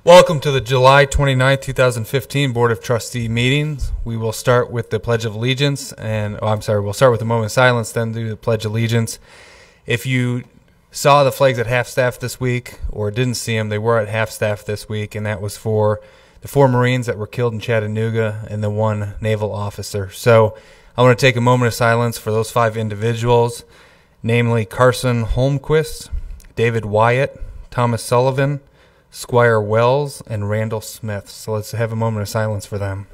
Welcome to the July 29th, 2015 Board of Trustee meetings. We will start with the Pledge of Allegiance, we'll start with a moment of silence, then do the Pledge of Allegiance. If you saw the flags at half-staff this week or didn't see them, they were at half-staff this week, and that was for the 4 Marines that were killed in Chattanooga and the 1 naval officer. So I want to take a moment of silence for those 5 individuals, namely Carson Holmquist, David Wyatt, Thomas Sullivan, Squire Wells, and Randall Smith. So let's have a moment of silence for them.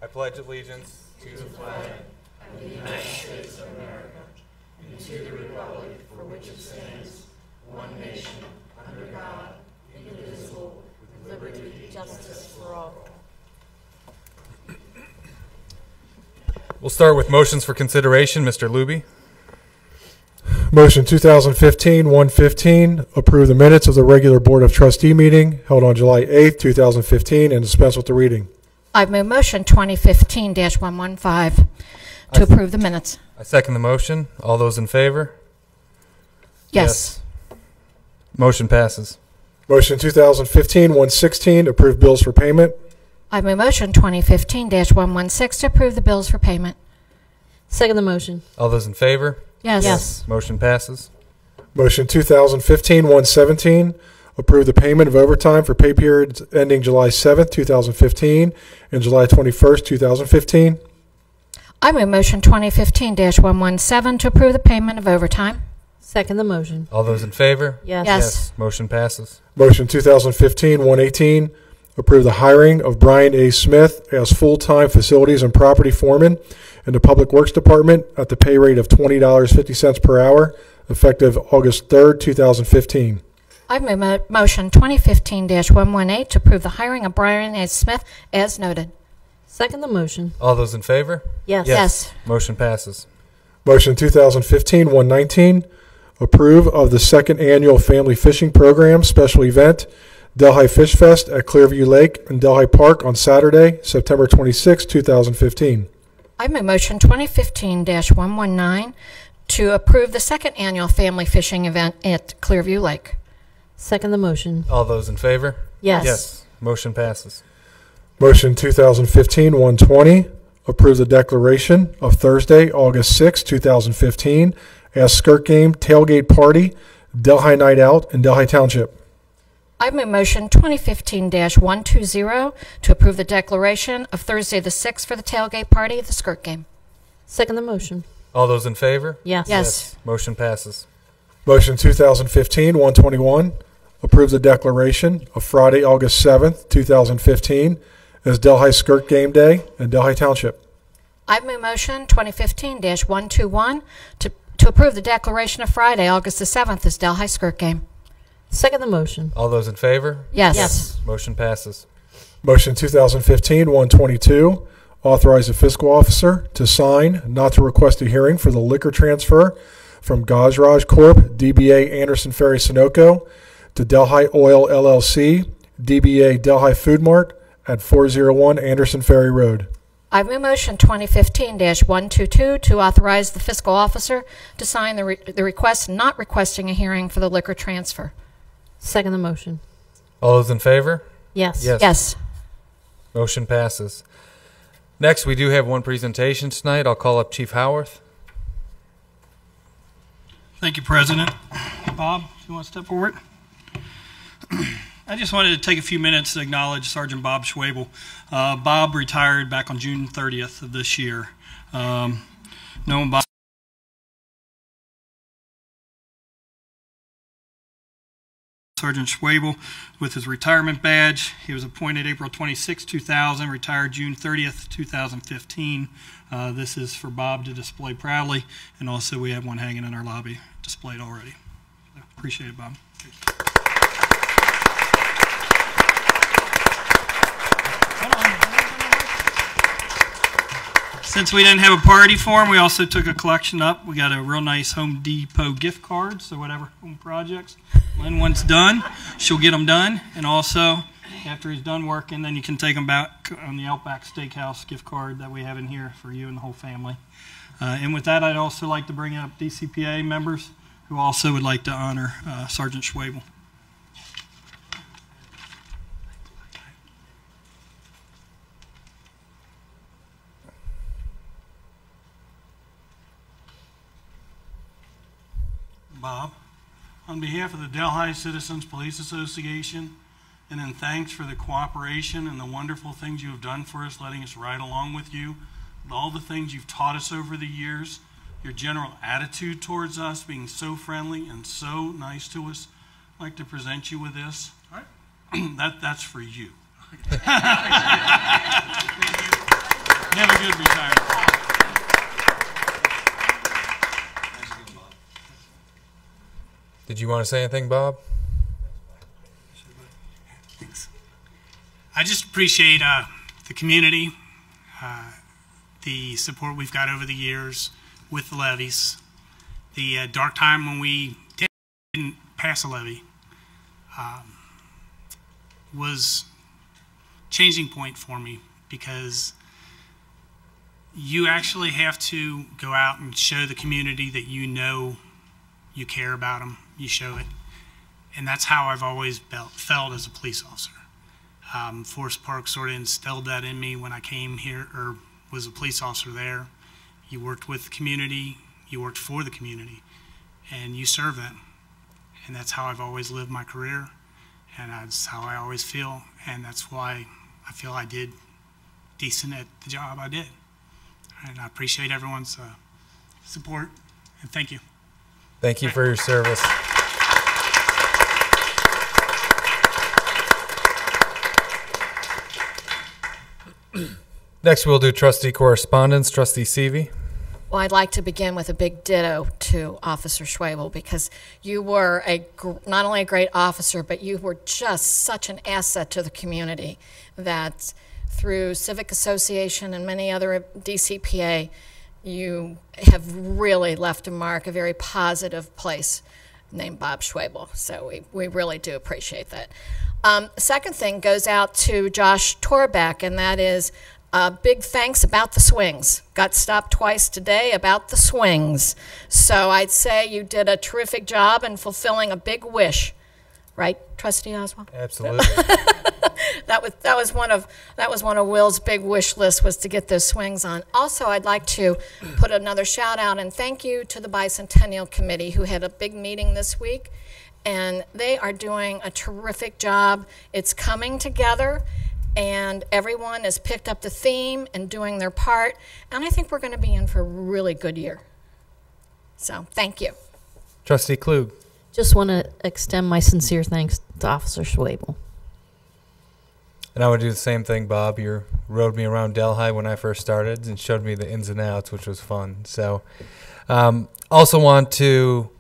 I pledge allegiance to the flag of the United States of America and to the republic for which it stands, one nation, under God, indivisible, with liberty and justice for all. We'll start with motions for consideration. Mr. Luby. Motion 2015-115, approve the minutes of the regular Board of Trustee meeting held on July 8th, 2015, and dispense with the reading. I move motion 2015-115 to approve the minutes. I second the motion. All those in favor? Yes. Motion passes. Motion 2015-116, approve bills for payment. I move motion 2015-116 to approve the bills for payment. Second the motion. All those in favor? Yes. Motion passes. Motion 2015-117, approve the payment of overtime for pay periods ending July 7th, 2015 and July 21st, 2015. I move motion 2015-117 to approve the payment of overtime. Second the motion. All those in favor? Yes. Motion passes. Motion 2015-118, approve the hiring of Brian A. Smith as full-time facilities and property foreman in the Public Works Department at the pay rate of $20.50 per hour, effective August 3rd, 2015. I move motion 2015-118 to approve the hiring of Brian A. Smith as noted. Second the motion. All those in favor? Yes. Motion passes. Motion 2015-119, approve of the 2nd Annual Family Fishing Program special event, Delhi Fish Fest at Clearview Lake and Delhi Park on Saturday, September 26, 2015. I move motion 2015-119 to approve the 2nd Annual Family Fishing event at Clearview Lake. Second the motion. All those in favor? Yes. Motion passes. Motion 2015-120, approve the declaration of Thursday, August 6, 2015 as Skirt Game Tailgate Party, Delhi Night Out in Delhi Township. I move motion 2015-120 to approve the declaration of Thursday the 6th for the tailgate party at the Skirt Game. Second the motion. All those in favor? Yes. Motion passes. Motion 2015-121, approve the declaration of Friday, August 7th, 2015 as Delhi Skirt Game Day in Delhi Township. I move motion 2015-121 to approve the declaration of Friday, August the 7th as Delhi Skirt Game. Second the motion. All those in favor? Yes. Motion passes. Motion 2015-122, authorize the fiscal officer to sign not to request a hearing for the liquor transfer from Gajraj Corp., DBA Anderson Ferry Sunoco, to Delhi Oil LLC, DBA Delhi Food Mart at 401 Anderson Ferry Road. I move motion 2015-122 to authorize the fiscal officer to sign the request not requesting a hearing for the liquor transfer. Second the motion. All those in favor? Yes. Motion passes. Next, we do have one presentation tonight. I'll call up Chief Howarth. Thank you, President. Bob, if you want to step forward. I just wanted to take a few minutes to acknowledge Sergeant Bob Schwabel. Bob retired back on June 30th of this year. Knowing Bob Sergeant Schwabel with his retirement badge. He was appointed April 26, 2000, retired June 30th, 2015. This is for Bob to display proudly, and also we have one hanging in our lobby displayed already. So, appreciate it, Bob. Since we didn't have a party for him, we also took a collection up. We got a real nice Home Depot gift card, so whatever home projects Lynn wants done, she'll get them done. And also, after he's done working. Then you can take him back on the Outback Steakhouse gift card that we have in here for you and the whole family. And with that, I'd also like to bring up DCPA members who also would like to honor Sergeant Schwabel. Bob, on behalf of the Delhi Citizens Police Association, and in thanks for the cooperation and the wonderful things you have done for us, letting us ride along with you, with all the things you've taught us over the years, your general attitude towards us, being so friendly and so nice to us, I'd like to present you with this. All right. That's for you. Have a good retirement. Did you want to say anything, Bob? Thanks. I just appreciate the community, the support we've got over the years with the levies. The dark time when we didn't pass a levy was a changing point for me, because you actually have to go out and show the community that you know you care about them. You show it. And that's how I've always felt as a police officer. Forest Park sort of instilled that in me when I came here, or was a police officer there. You worked with the community, you worked for the community, and you serve them. And that's how I've always lived my career, and that's how I always feel, and that's why I feel I did decent at the job I did. And I appreciate everyone's support, and thank you. Thank you for your service. Next, we'll do trustee correspondence. Trustee Seavey. Well, I'd like to begin with a big ditto to Officer Schwabel, because you were not only a great officer, but you were just such an asset to the community that through Civic Association and many other DCPA, you have really left a mark, a very positive place named Bob Schwabel. So we really do appreciate that. Second thing goes out to Josh Torbeck, and that is big thanks about the swings. Got stopped twice today about the swings. So I'd say you did a terrific job in fulfilling a big wish. Right, Trustee Oswald? Absolutely. That was one of Will's big wish lists, was to get those swings on. Also, I'd like to put another shout out and thank you to the Bicentennial Committee, who had a big meeting this week, and they are doing a terrific job. It's coming together, and everyone has picked up the theme and doing their part, and I think we're going to be in for a really good year. So, thank you. Trustee Klug. Just want to extend my sincere thanks to Officer Schwabel. And I would do the same thing, Bob. You rode me around Delhi when I first started and showed me the ins and outs, which was fun. So, also want to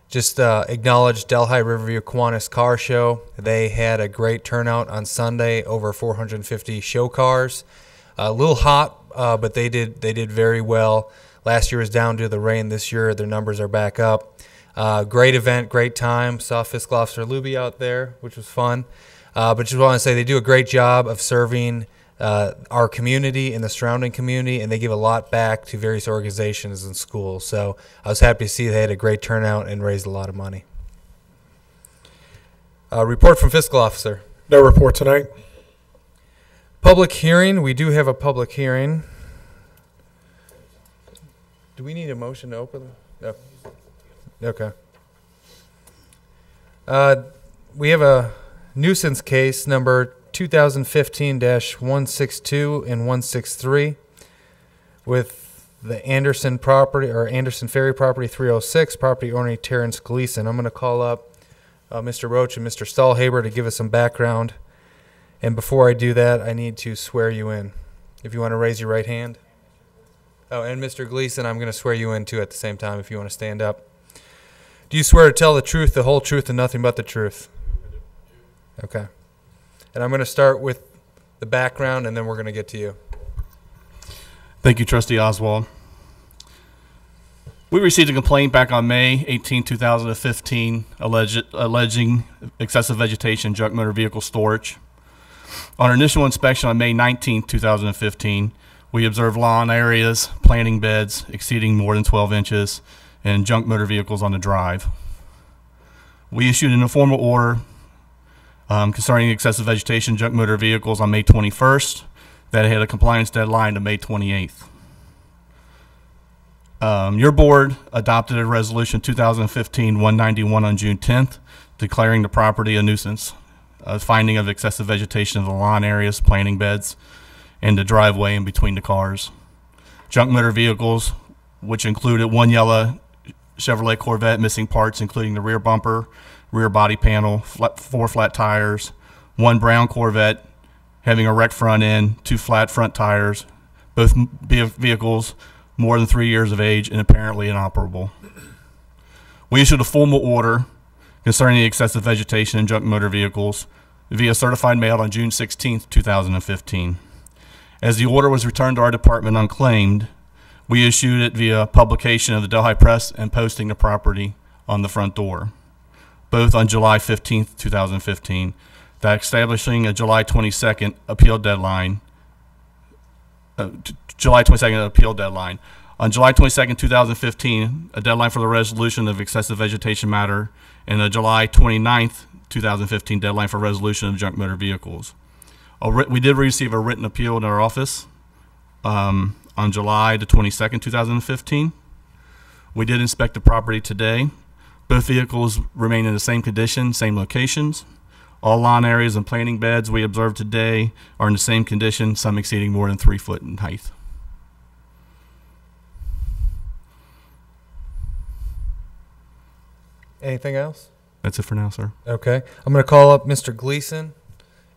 just acknowledge Delhi Riverview Kiwanis Car Show. They had a great turnout on Sunday, over 450 show cars. A little hot, but they did very well. Last year was down due to the rain. This year their numbers are back up. Great event, great time. Saw Fiscal Officer Luby out there, which was fun. But just want to say they do a great job of serving our community and the surrounding community, and they give a lot back to various organizations and schools. So I was happy to see they had a great turnout and raised a lot of money. Report from Fiscal Officer. No report tonight. Public hearing. We do have a public hearing. Do we need a motion to open? No. Okay. We have a nuisance case number 2015-162 and 163 with the Anderson property, or Anderson Ferry property 306, property owner Terrence Gleason. I'm going to call up Mr. Roach and Mr. Stahlhaber to give us some background. And before I do that, I need to swear you in. If you want to raise your right hand. Oh, and Mr. Gleason, I'm going to swear you in too at the same time if you want to stand up. Do you swear to tell the truth, the whole truth, and nothing but the truth? Okay. And I'm going to start with the background, and then we're going to get to you. Thank you, Trustee Oswald. We received a complaint back on May 18, 2015, alleging excessive vegetation, junk motor vehicle storage. On our initial inspection on May 19, 2015, we observed lawn areas, planting beds exceeding more than 12 inches, and junk motor vehicles on the drive. We issued an informal order concerning excessive vegetation junk motor vehicles on May 21st that had a compliance deadline to May 28th. Your board adopted a resolution 2015-191 on June 10th, declaring the property a nuisance, finding of excessive vegetation in the lawn areas, planting beds, and the driveway in between the cars. Junk motor vehicles, which included one yellow Chevrolet Corvette missing parts, including the rear bumper, rear body panel, four flat tires, one brown Corvette having a wrecked front end, two flat front tires, both vehicles more than 3 years of age and apparently inoperable. We issued a formal order concerning the excessive vegetation in junk motor vehicles via certified mail on June 16, 2015. As the order was returned to our department unclaimed, we issued it via publication of the Delhi Press and posting the property on the front door, both on July 15, 2015, that establishing a July 22nd appeal deadline. On July 22nd, 2015, a deadline for the resolution of excessive vegetation matter, and a July 29th, 2015 deadline for resolution of junk motor vehicles. We did receive a written appeal in our office on July the 22nd, 2015. We did inspect the property today. Both vehicles remain in the same condition, same locations. All lawn areas and planting beds we observed today are in the same condition, some exceeding more than 3 foot in height. Anything else? That's it for now, sir. Okay. I'm going to call up Mr. Gleason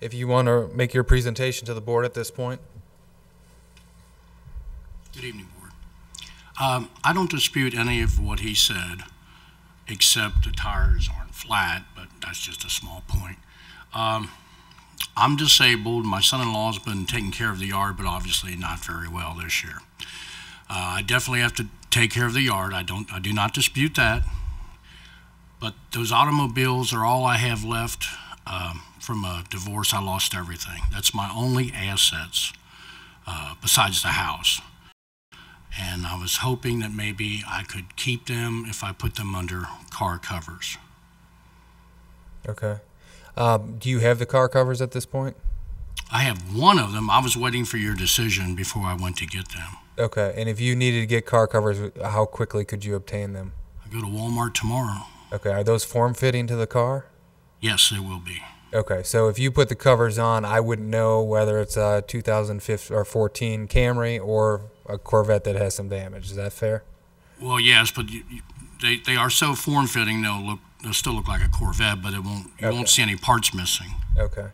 if you want to make your presentation to the board at this point. Good evening, Board. I don't dispute any of what he said, except the tires aren't flat, but that's just a small point. I'm disabled. My son-in-law's been taking care of the yard, but obviously not very well this year. I definitely have to take care of the yard. I do not dispute that. But those automobiles are all I have left from a divorce. I lost everything. That's my only assets besides the house. And I was hoping that maybe I could keep them if I put them under car covers. Okay. Do you have the car covers at this point? I have one of them. I was waiting for your decision before I went to get them. Okay. And if you needed to get car covers, how quickly could you obtain them? I go to Walmart tomorrow. Okay. Are those form-fitting to the car? Yes, they will be. Okay. So if you put the covers on, I wouldn't know whether it's a 2014 Camry or a Corvette that has some damage. Is that fair? Well, yes, but they are so form-fitting they'll still look like a Corvette, but you won't see any parts missing. Okay.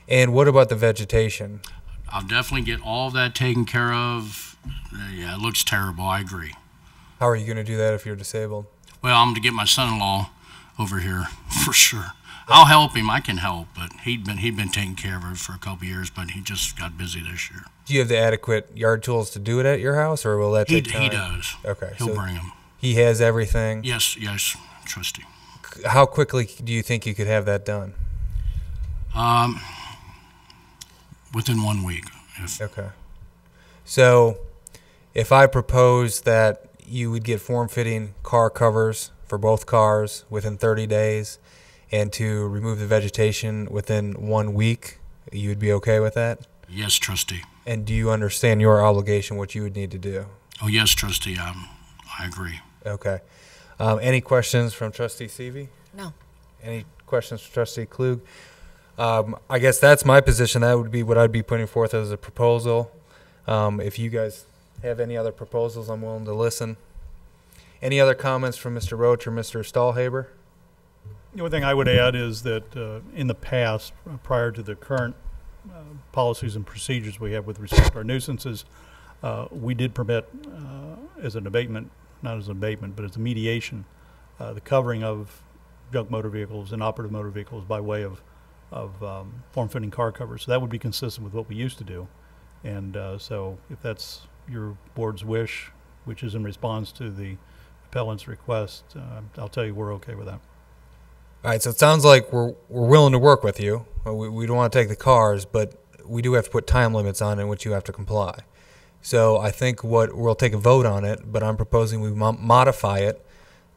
And what about the vegetation? I'll definitely get all of that taken care of. Yeah, it looks terrible. I agree. How are you going to do that if you're disabled? Well, I'm going to get my son-in-law over here for sure. I'll help him. I can help, but he'd been taking care of it for a couple of years, but he just got busy this year. Do you have the adequate yard tools to do it at your house, or will that take time? He does. Okay. He'll bring them. He has everything? Yes, Trustee. How quickly do you think you could have that done? Within 1 week. Okay. So if I propose that you would get form-fitting car covers for both cars within 30 days and to remove the vegetation within 1 week, you would be okay with that? Yes, Trustee. And do you understand your obligation, what you would need to do? Oh, yes, Trustee. I agree. Okay. Any questions from Trustee Seavey? No. Any questions from Trustee Klug? I guess that's my position. That would be what I'd be putting forth as a proposal. If you guys have any other proposals, I'm willing to listen. Any other comments from Mr. Roach or Mr. Stahlhaber? The only thing I would add is that in the past, prior to the current policies and procedures we have with respect to our nuisances, we did permit as an abatement, not as an abatement, but as a mediation, the covering of junk motor vehicles and operative motor vehicles by way of form-fitting car covers. So that would be consistent with what we used to do. And so if that's your board's wish, which is in response to the appellant's request, I'll tell you we're okay with that. All right, so it sounds like we're willing to work with you. We don't want to take the cars, but we do have to put time limits on it in which you have to comply. So I think we'll take a vote on it, but I'm proposing we modify it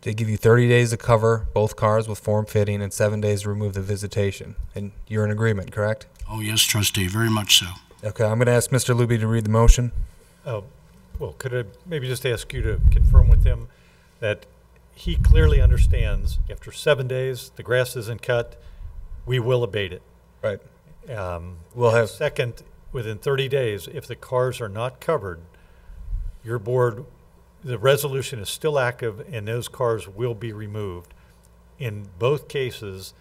to give you 30 days to cover both cars with form fitting and 7 days to remove the visitation. And you're in agreement, correct? Oh, yes, trustee, very much so. Okay, I'm going to ask Mr. Luby to read the motion. Well, could I maybe just ask you to confirm with him that he clearly understands after 7 days, the grass isn't cut, we will abate it. Right. We'll have second, within 30 days, if the cars are not covered, your board, the resolution is still active and those cars will be removed. In both cases,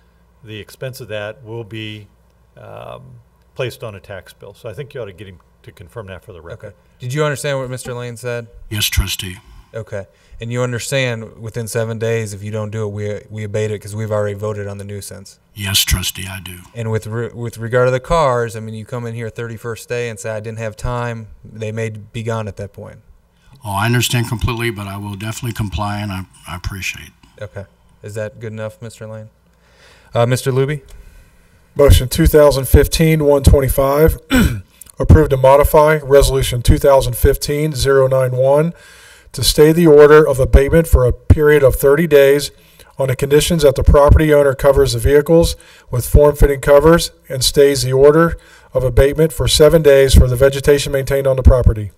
the expense of that will be placed on a tax bill. So I think you ought to get him to confirm that for the record. Okay. Did you understand what Mr. Lane said? Yes, trustee. Okay. And you understand within 7 days, if you don't do it, we abate it because we've already voted on the nuisance. Yes, trustee, I do. And with regard to the cars, I mean, you come in here 31st day and say, I didn't have time, they may be gone at that point. Oh, I understand completely, but I will definitely comply, and I appreciate it. Okay. Is that good enough, Mr. Lane? Mr. Luby? Motion 2015-125, approved to modify Resolution 2015-091 to stay the order of abatement for a period of 30 days on the conditions that the property owner covers the vehicles with form-fitting covers and stays the order of abatement for 7 days for the vegetation maintained on the property.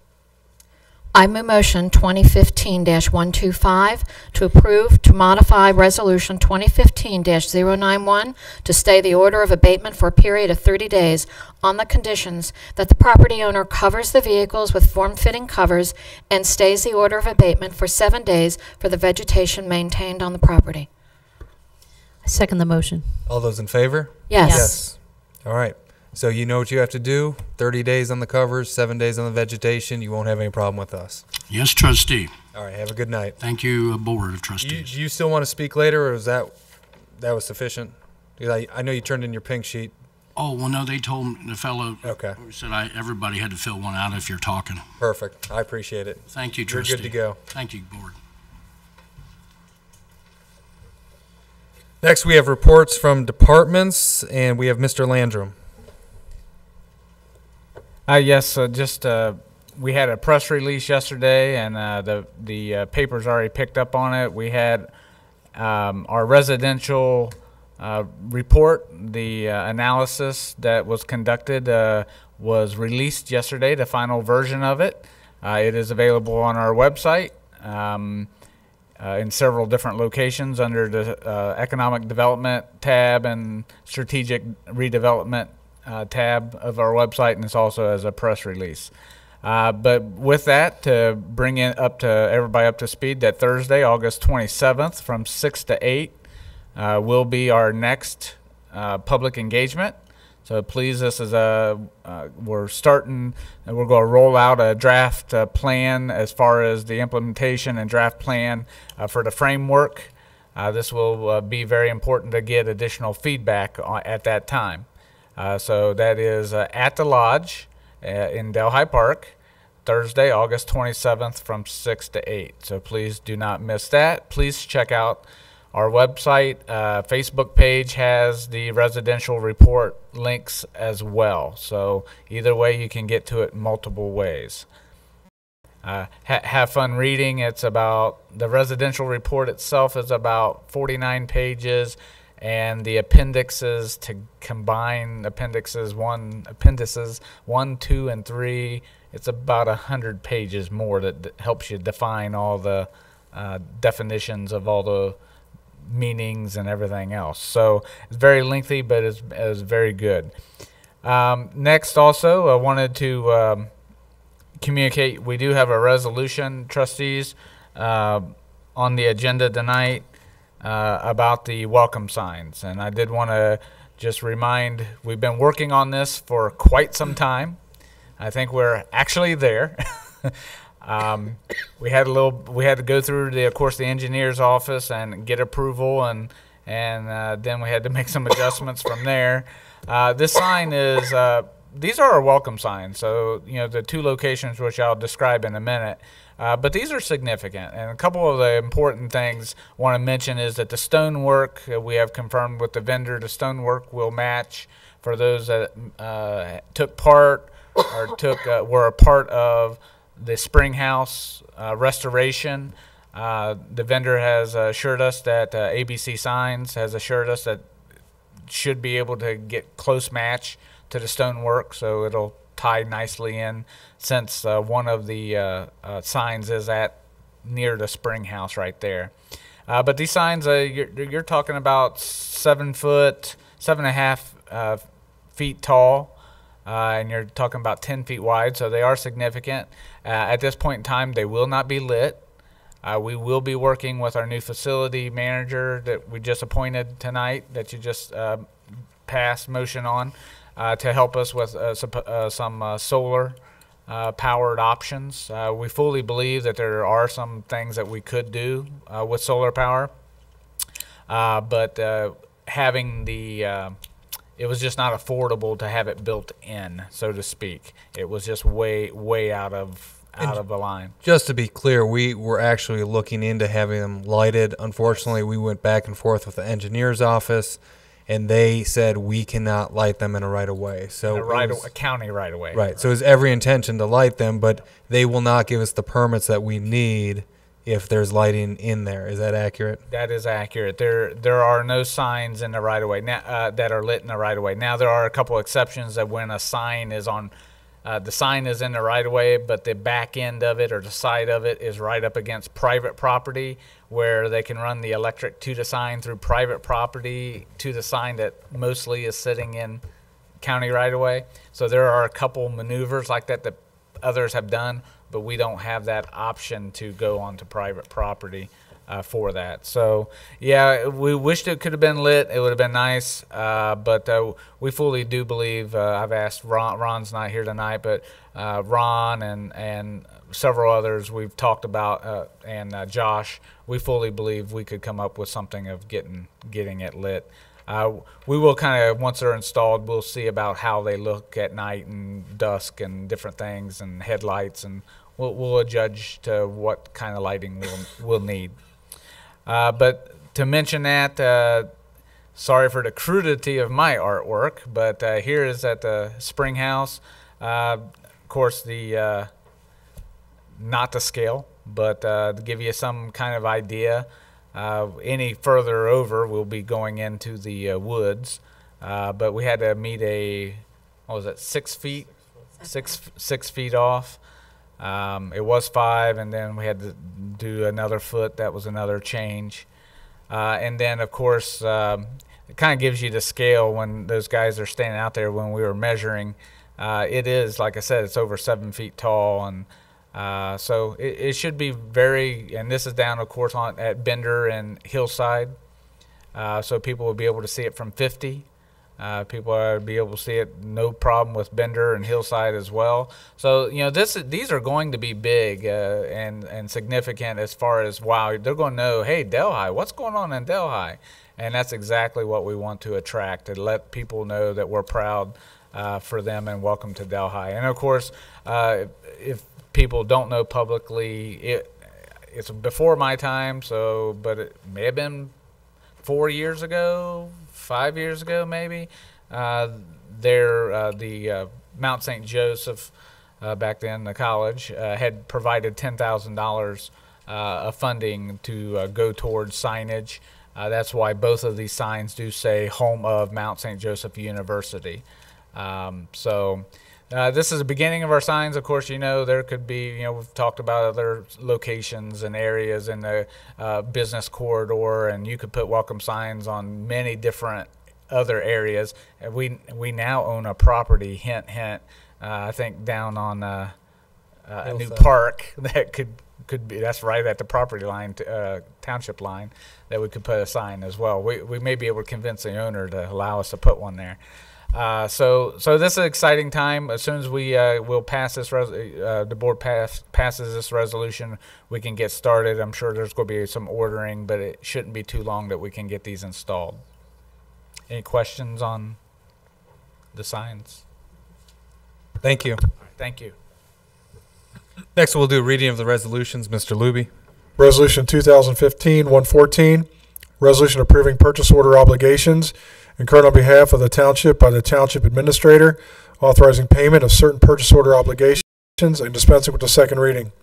I move motion 2015-125 to approve to modify Resolution 2015-091 to stay the order of abatement for a period of 30 days on the conditions that the property owner covers the vehicles with form-fitting covers and stays the order of abatement for 7 days for the vegetation maintained on the property. I second the motion. All those in favor? Yes. All right. So you know what you have to do. 30 days on the covers, 7 days on the vegetation. You won't have any problem with us. Yes, trustee. All right. Have a good night. Thank you, Board of Do Trustees. you still want to speak later, or was that was sufficient? Because I know you turned in your pink sheet. Oh, well, no, they told the fellow Okay. said everybody had to fill one out if you're talking. Perfect. I appreciate it. Thank you, You're trustee. good to go. Thank you, Board. Next, we have reports from departments, and we have Mr. Landrum. Yes, we had a press release yesterday, and the paper's already picked up on it. We had our residential report, the analysis that was conducted was released yesterday, the final version of it. It is available on our website in several different locations under the Economic Development tab and Strategic Redevelopment tab of our website, and it's also as a press release. But with that, to bring it up to everybody up to speed, that Thursday, August 27th from 6 to 8 will be our next public engagement. So please, this is we're starting, and we're going to roll out a draft plan as far as the implementation and draft plan for the framework. This will be very important to get additional feedback at that time. So that is at the Lodge in Delhi Park, Thursday, August 27th from 6 to 8. So please do not miss that. Please check out our website. Facebook page has the residential report links as well. So either way, you can get to it multiple ways. Have fun reading. It's about, the residential report itself is about 49 pages. And the appendices, to combine appendices 1, 2, and 3, it's about 100 pages more that helps you define all the definitions of all the meanings and everything else. So it's very lengthy, but it's very good. Next, also, I wanted to communicate, we do have a resolution, trustees, on the agenda tonight. About the welcome signs, and I did want to just remind, we've been working on this for quite some time. I think we're actually there. We had to go through of course the engineer's office and get approval, and then we had to make some adjustments from there. This sign is these are our welcome signs. So the two locations which I'll describe in a minute But these are significant, and a couple of the important things I want to mention is that the stonework, we have confirmed with the vendor, the stonework will match for those that took part or were a part of the spring house restoration. The vendor has assured us that ABC Signs has assured us that should be able to get close match to the stonework, so it'll tie nicely in, since one of the signs is at near the spring house right there. But these signs, you're talking about 7 foot, 7.5 feet tall, and you're talking about 10 feet wide, so they are significant. At this point in time, they will not be lit. We will be working with our new facility manager that we just appointed tonight, that you just passed motion on, to help us with some solar powered options. We fully believe that there are some things that we could do with solar power, but having it was just not affordable to have it built in, so to speak. It was just way out of the line. Just to be clear, we were actually looking into having them lighted. Unfortunately, we went back and forth with the engineer's office, and they said we cannot light them in a right-of-way. So a county right-of-way. Right. So it's every intention to light them, but they will not give us the permits that we need if there's lighting in there. Is that accurate? That is accurate. There are no signs in the right-of-way now that are lit in the right-of-way. Now there are a couple exceptions that when a sign is on. The sign is in the right-of-way, but the back end of it or the side of it is right up against private property, where they can run the electric to the sign through private property to the sign that mostly is sitting in county right-of-way. So there are a couple maneuvers like that others have done, but we don't have that option to go onto private property for that. So yeah, we wished it could have been lit. It would have been nice, but we fully do believe. I've asked Ron's not here tonight, but Ron and several others we've talked about, and Josh, we fully believe we could come up with something of getting it lit. We will kind of, once they're installed, we'll see about how they look at night and dusk and different things and headlights, and we'll judge to what kind of lighting we'll need. But to mention that, sorry for the crudity of my artwork, but here is at the spring house. Of course, the not to scale, but to give you some kind of idea. Any further over, we'll be going into the woods. But we had to meet what was it, 6 feet? 6 feet off. It was 5, and then we had to do another foot. That was another change. And then, of course, it kind of gives you the scale when those guys are standing out there when we were measuring. It is, like I said, it's over 7 feet tall, and so it should be and this is down, of course, at Bender and Hillside, so people will be able to see it from 50. People will be able to see it, no problem with Bender and Hillside as well. So, these are going to be big and significant as far as, wow, they're going to know, hey, Delhi, what's going on in Delhi? And that's exactly what we want to attract, to let people know that we're proud for them and welcome to Delhi. And, of course, if people don't know publicly, it's before my time, but it may have been 4 years ago, 5 years ago maybe. The Mount St. Joseph, back then the college, had provided $10,000 of funding to go towards signage. That's why both of these signs do say home of Mount St. Joseph University. This is the beginning of our signs. Of course, there could be, we've talked about other locations and areas in the business corridor, and you could put welcome signs on many different other areas. We now own a property, hint, hint, I think down on a new park that could be, that's right at the property line, Township line, that we could put a sign as well. We may be able to convince the owner to allow us to put one there. So this is an exciting time. As soon as we will pass this, the board passes this resolution, we can get started. I'm sure there's going to be some ordering, but it shouldn't be too long that we can get these installed. Any questions on the signs? Thank you. Thank you. Next, we'll do a reading of the resolutions. Mr. Luby. Resolution 2015-114, resolution approving purchase order obligations incurred on behalf of the Township by the Township Administrator, authorizing payment of certain purchase order obligations and dispensing with the second reading.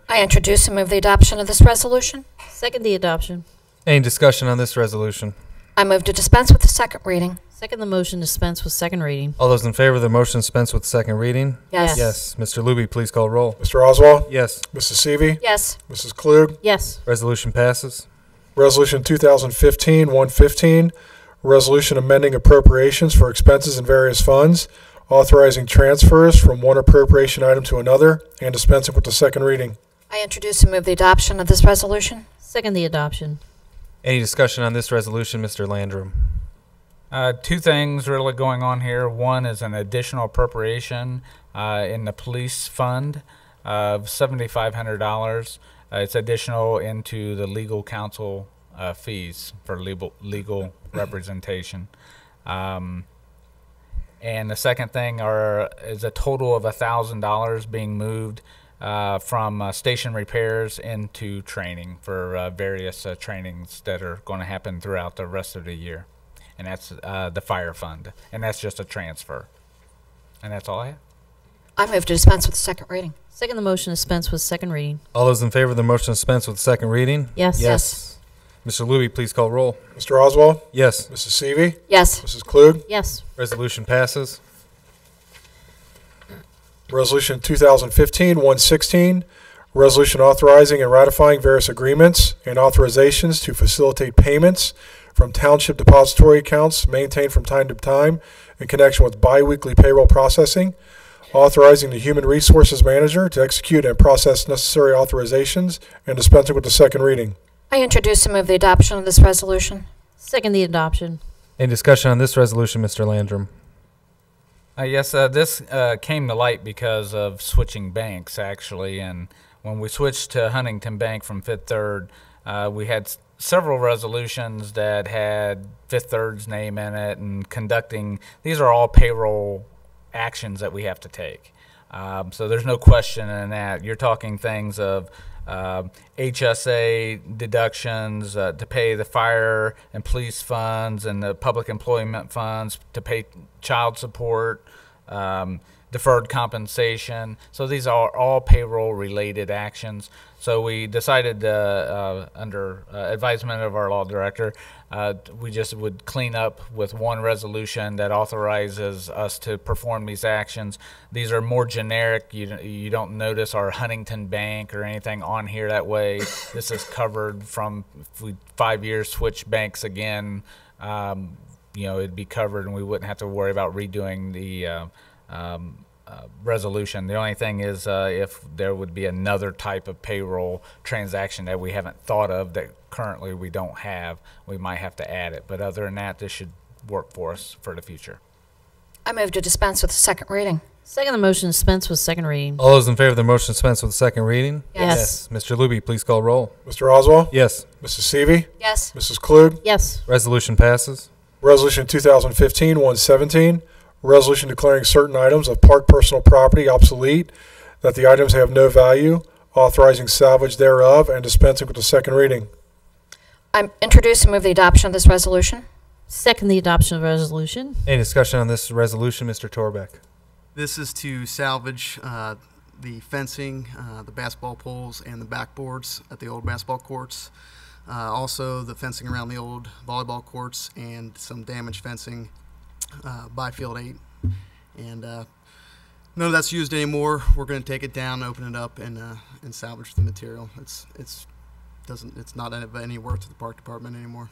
I introduce and move the adoption of this resolution. Second the adoption. Any discussion on this resolution? I move to dispense with the second reading. Second the motion, dispense with second reading. All those in favor of the motion dispense with second reading? Yes. Yes. Mr. Luby, please call roll. Mr. Oswald? Yes. Mrs. Seavey? Yes. Mrs. Klug? Yes. Resolution passes. Resolution 2015-115, resolution amending appropriations for expenses in various funds, authorizing transfers from one appropriation item to another, and dispensing with the second reading. I introduce and move the adoption of this resolution. Second the adoption. Any discussion on this resolution, Mr. Landrum? Two things really going on here. One is an additional appropriation in the police fund of $7,500. It's additional into the legal counsel fees for legal representation. And the second thing is a total of $1,000 being moved from station repairs into training for various trainings that are going to happen throughout the rest of the year. And that's the fire fund. And that's just a transfer. And that's all I have. I move to dispense with the second reading. Second the motion, dispense with second reading. All those in favor of the motion dispense with second reading? Yes. Yes. Mr. Luby, please call roll. Mr. Oswald? Yes. Mrs. Seavey? Yes. Mrs. Klug? Yes. Resolution passes. Resolution 2015-116, resolution authorizing and ratifying various agreements and authorizations to facilitate payments from township depository accounts maintained from time to time in connection with biweekly payroll processing, authorizing the Human Resources Manager to execute and process necessary authorizations, and dispensing with the second reading. I introduce and move the adoption of this resolution. Second the adoption. Any discussion on this resolution, Mr. Landrum? Yes, this came to light because of switching banks, actually. And when we switched to Huntington Bank from Fifth Third, we had several resolutions that had Fifth Third's name in it and conducting. These are all payroll actions that we have to take. So there's no question in that. You're talking things of HSA deductions to pay the fire and police funds and the public employment funds, to pay child support, deferred compensation. So these are all payroll related actions. So we decided under advisement of our law director, we just would clean up with one resolution that authorizes us to perform these actions. These are more generic. You don't notice our Huntington Bank or anything on here that way. This is covered from, if we 5 years switch banks again, it'd be covered and we wouldn't have to worry about redoing the resolution. The only thing is if there would be another type of payroll transaction that we haven't thought of that currently we don't have, we might have to add it. But other than that, this should work for us for the future. I move to dispense with the second reading. Second the motion, dispense with second reading. All those in favor of the motion dispense with the second reading? Yes. Mr. Luby, please call roll. Mr. Oswald? Yes. Mrs. Seavey? Yes. Mrs. Klug? Yes. Resolution passes. Resolution 2015-117, resolution declaring certain items of park personal property obsolete, that the items have no value, authorizing salvage thereof, and dispensing with the second reading. I introduce and move the adoption of this resolution. Second the adoption of the resolution. Any discussion on this resolution, Mr. Torbeck? This is to salvage the fencing, the basketball poles, and the backboards at the old basketball courts. Also the fencing around the old volleyball courts and some damaged fencing by Field 8. And none of that's used anymore. We're going to take it down, open it up, and salvage the material. It's not of any worth to the park department anymore.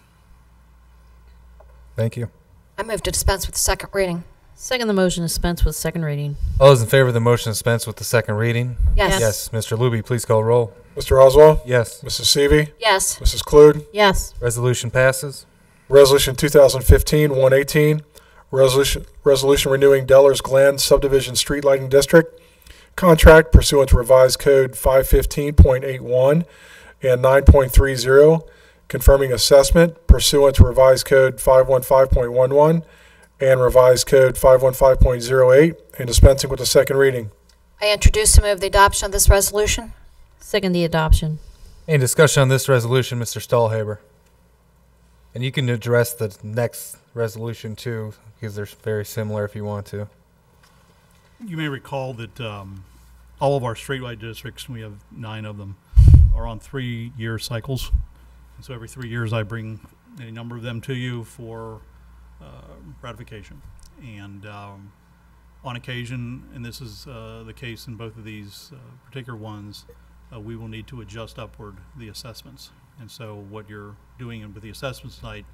Thank you. I move to dispense with the second reading. Second the motion, dispense with second reading. All those in favor of the motion dispense with the second reading? Yes. Yes. Mr. Luby, please call roll. Mr. Oswald? Yes. Mrs. Seavey? Yes. Mrs. Klug? Yes. Resolution passes. Resolution 2015-118, resolution renewing Deller's Glen Subdivision Street Lighting District contract pursuant to revised code 515.81 and 9.30, confirming assessment pursuant to revised code 515.11 and revised code 515.08, and dispensing with the second reading. I introduce and move the adoption of this resolution. Second the adoption. Any discussion on this resolution, Mr. Stahlhaber? And you can address the next resolution too, because they're very similar if you want to. You may recall that all of our streetlight districts, we have 9 of them, are on 3-year cycles. And so every 3 years I bring a number of them to you for ratification. And on occasion, and this is the case in both of these particular ones, we will need to adjust upward the assessments. And so what you're doing with the assessments tonight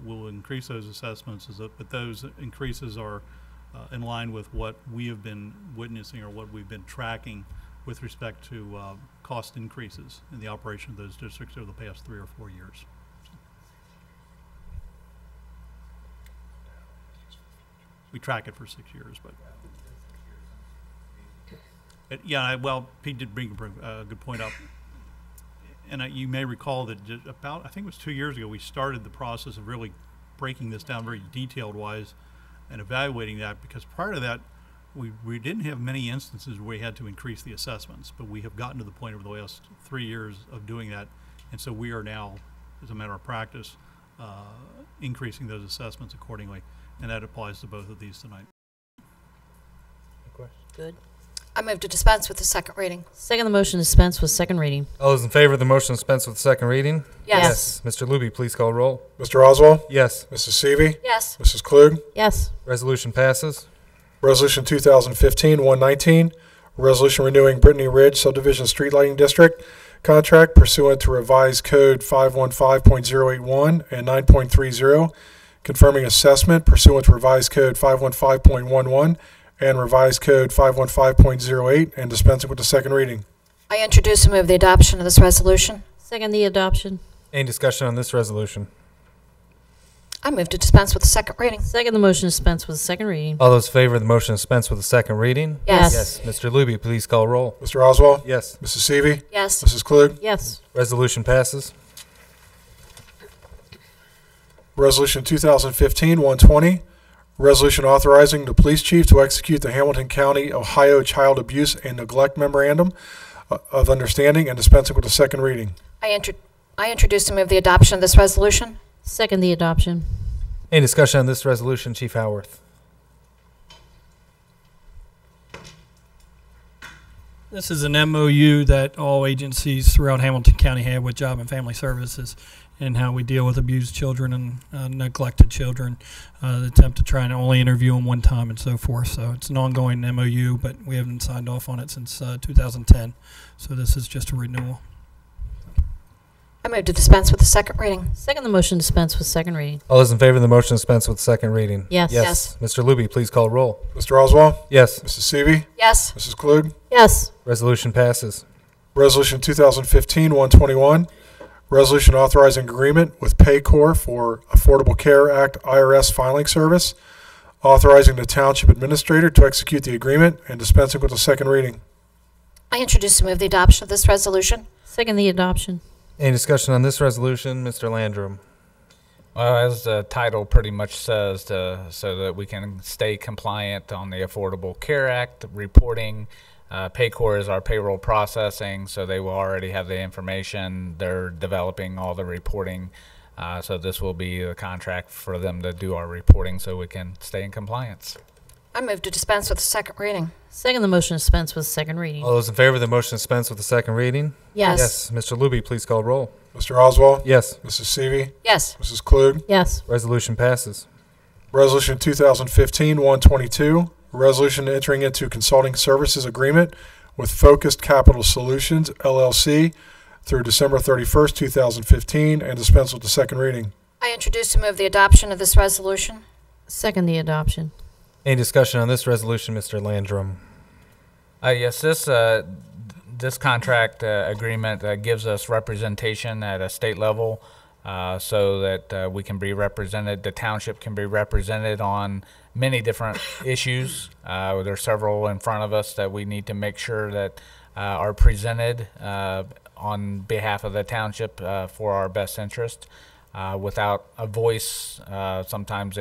will increase those assessments, but those increases are in line with what we have been witnessing or what we've been tracking with respect to cost increases in the operation of those districts over the past 3 or 4 years. We track it for 6 years, but yeah, well, Pete did bring a good point up. And you may recall that about, I think it was 2 years ago, we started the process of really breaking this down very detailed wise and evaluating that, because prior to that, we didn't have many instances where we had to increase the assessments, but we have gotten to the point over the last 3 years of doing that. And so we are now, as a matter of practice, increasing those assessments accordingly. And that applies to both of these tonight. Good. I move to dispense with the second reading. Second the motion to dispense with second reading. All those in favor of the motion to dispense with second reading? Yes. Mr. Luby, please call roll. Mr. Oswald? Yes. Mrs. Seavey? Yes. Mrs. Klug? Yes. Resolution passes. Resolution 2015-119, resolution renewing Brittany Ridge Subdivision Street Lighting District contract pursuant to revised code 515.081 and 9.30, confirming assessment pursuant to revised code 515.11 and revised code 515.08, and dispensing with the second reading. I introduce and move the adoption of this resolution. Second the adoption. Any discussion on this resolution? I move to dispense with the second reading. Second the motion to dispense with second reading. All those in favor of the motion to dispense with the second reading? Yes. Yes. Mr. Luby, please call roll. Mr. Oswald? Yes. Mrs. Seavey? Yes. Mrs. Klug? Yes. Resolution passes. Resolution 2015-120, resolution authorizing the police chief to execute the Hamilton County, Ohio Child Abuse and Neglect Memorandum of Understanding and dispensing with the second reading. I introduce and move the adoption of this resolution. Second the adoption. Any discussion on this resolution, Chief Howarth? This is an MOU that all agencies throughout Hamilton County have with Job and Family Services, and how we deal with abused children and neglected children, the attempt to try and only interview them one time and so forth. So it's an ongoing MOU, but we haven't signed off on it since 2010. So this is just a renewal. I move to dispense with the second reading. Second the motion to dispense with second reading. All those in favor of the motion to dispense with second reading? Yes. Yes. Mr. Luby, please call roll. Mr. Oswald? Yes. Mrs. Seavey? Yes. Mrs. Klug? Yes. Resolution passes. Resolution 2015-121, resolution authorizing agreement with Paycor for Affordable Care Act IRS filing service, authorizing the Township Administrator to execute the agreement and dispensing with the second reading. I introduce and move the adoption of this resolution. Second the adoption. Any discussion on this resolution? Mr. Landrum. Well, as the title pretty much says, so that we can stay compliant on the Affordable Care Act reporting. Paycor is our payroll processing, so they will already have the information. They're developing all the reporting, so this will be the contract for them to do our reporting so we can stay in compliance. I move to dispense with the second reading. Second the motion to dispense with second reading. All those in favor of the motion to dispense with the second reading? Yes. Yes. Mr. Luby, please call roll. Mr. Oswald? Yes. Mrs. Seavey? Yes. Mrs. Klug? Yes. Resolution passes. Resolution 2015-122, resolution entering into consulting services agreement with Focused Capital Solutions, LLC, through December 31st, 2015, and dispense with the second reading. I introduce and move the adoption of this resolution. Second the adoption. Any discussion on this resolution, Mr. Landrum? Yes, this contract agreement gives us representation at a state level, so that we can be represented. The township can be represented on many different issues. There's several in front of us that we need to make sure that are presented on behalf of the township for our best interest. Without a voice, sometimes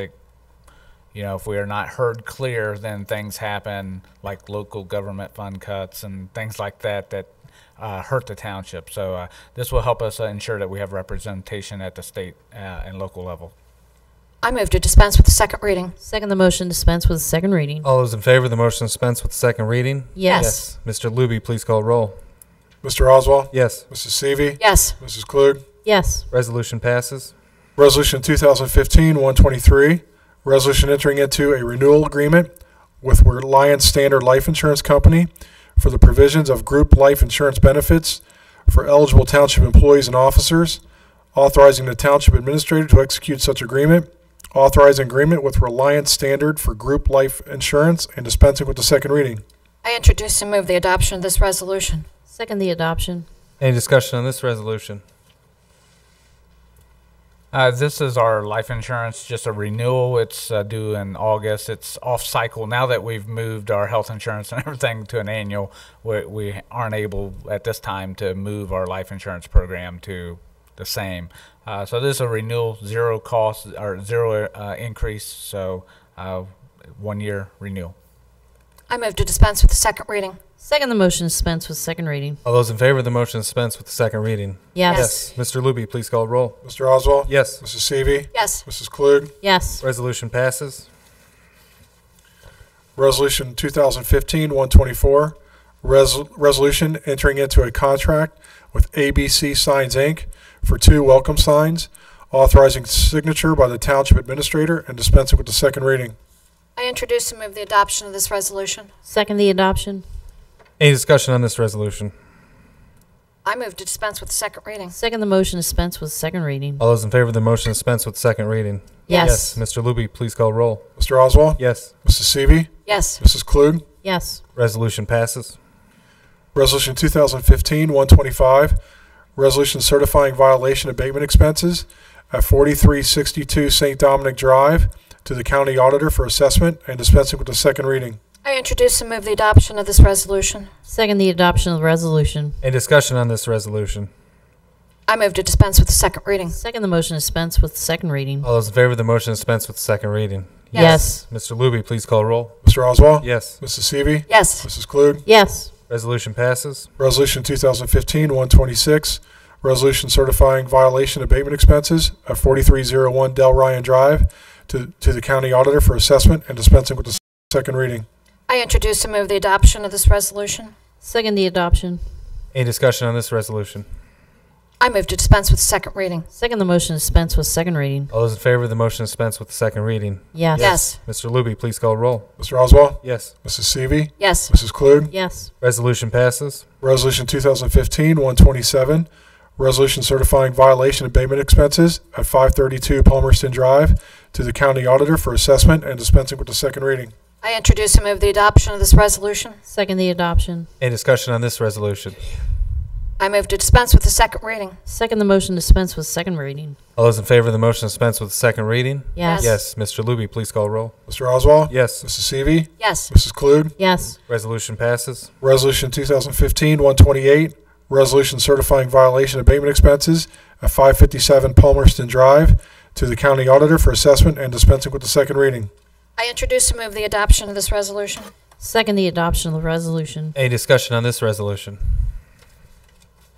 if we are not heard clear, then things happen like local government fund cuts and things like that hurt the township. So this will help us ensure that we have representation at the state and local level. I move to dispense with the second reading. Second the motion, dispense with the second reading. All those in favor of the motion to dispense with the second reading? Yes. Mr. Luby, please call roll. Mr. Oswald? Yes. Mrs. Seavey? Yes. Mrs. Klug? Yes. Resolution passes. Resolution 2015-123, resolution entering into a renewal agreement with Reliance Standard Life Insurance Company for the provisions of group life insurance benefits for eligible township employees and officers, authorizing the township administrator to execute such agreement, authorizing agreement with Reliance Standard for group life insurance, and dispensing with the second reading. I introduce and move the adoption of this resolution. Second the adoption. Any discussion on this resolution? This is our life insurance, just a renewal. It's due in August. It's off cycle. Now that we've moved our health insurance and everything to an annual, we aren't able at this time to move our life insurance program to the same. So this is a renewal, zero cost or zero increase. So 1 year renewal. I move to dispense with the second reading. Second the motion, dispense with second reading. All those in favor of the motion to dispense with the second reading? Yes. Mr. Luby, please call roll. Mr. Oswald? Yes. Mrs. Seavey? Yes. Mrs. Klug? Yes. Resolution passes. Resolution 2015-124, resolution entering into a contract with ABC Signs, Inc. for 2 welcome signs, authorizing signature by the Township Administrator and dispensing with the second reading. I introduce and move the adoption of this resolution. Second the adoption. Any discussion on this resolution? I move to dispense with the second reading. Second the motion, dispense with second reading. All those in favor of the motion to dispense with the second reading? Yes. Mr. Luby, please call roll. Mr. Oswald? Yes. Mrs. Seavey? Yes. Mrs. Klug? Yes. Resolution passes. Resolution 2015-125, resolution certifying violation abatement expenses at 4362 St. Dominic Drive to the county auditor for assessment and dispensing with the second reading. I introduce and move the adoption of this resolution. Second the adoption of the resolution. Any discussion on this resolution? I move to dispense with the second reading. Second the motion, dispense with the second reading. All those in favor of the motion to dispense with the second reading? Yes. Mr. Luby, please call roll. Mr. Oswald? Yes. Mrs. Seavey? Yes. Mrs. Klug? Yes. Resolution passes. Resolution 2015-126, resolution certifying violation abatement expenses at 4301 Del Ryan Drive to the county auditor for assessment and dispensing with the second reading. I introduce and move the adoption of this resolution. Second the adoption. Any discussion on this resolution? I move to dispense with the second reading. Second the motion, dispense with second reading. All those in favor of the motion to dispense with the second reading? Yes. Yes. Mr. Luby, please call roll. Mr. Oswald? Yes. Mrs. Seavey? Yes. Mrs. Klug? Yes. Resolution passes. Resolution 2015-127, resolution certifying violation abatement expenses at 532 Palmerston Drive to the county auditor for assessment and dispensing with the second reading. I introduce and move the adoption of this resolution. Second the adoption. Any discussion on this resolution? I move to dispense with the second reading. Second the motion, dispense with second reading. All those in favor of the motion to dispense with the second reading? Yes. Yes. Mr. Luby, please call roll. Mr. Oswald? Yes. Mrs. Seavey? Yes. Mrs. Klug? Yes. Resolution passes. Resolution 2015-128, resolution certifying violation abatement expenses at 557 Palmerston Drive to the county auditor for assessment and dispensing with the second reading. I introduce and move the adoption of this resolution. Second the adoption of the resolution. Any discussion on this resolution?